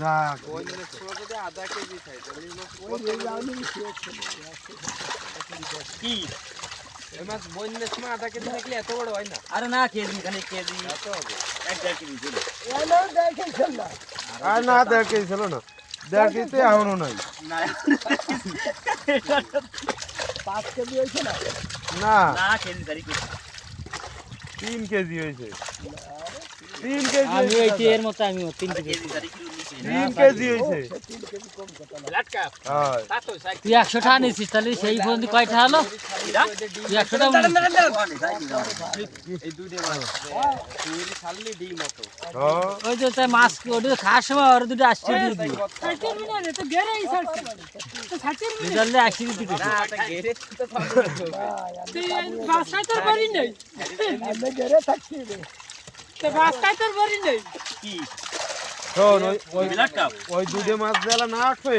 যাক আধা কেজি খাই কি এই মাছ বন্যের সময় আধা কেজি থাকলে এত বড় হয় না। আরে না কেজি খানে কেজি এত হবে 1.5 কেজি ছিল আর না 1.5 কেজি ছিল না 1.5 কেজি তো এখনো নাই না 5 কেজি হয়েছে না না না কেজি সারি কেজি 3 কেজি হয়েছে 3 কেজি আমি হয়েছে ওই এর মতো আমি 3 কেজি কেজি সারি কিলো নিচে 3 কেজি হয়েছে 3 কেজি কম কথা না লাটকা হয় তা তো সাইড তুই 100 টাকা নিছিস তাহলে সেই পর্যন্ত কয়টা হলো তুই 100 টাকা এই দুইটা মাছ তুই খালি ডিম মতো হ্যাঁ ওই যে তাই মাছ ওটা খাওয়ার সময় ওর দুটো আসছে দিয়ে দিই দিলে আসছে দিতে না তা গেরে তো পাবো আমি ঘরে থাকছি কি শোন ওই বিলাট কাপ ওই দুটো মাছ বেলা না আসবে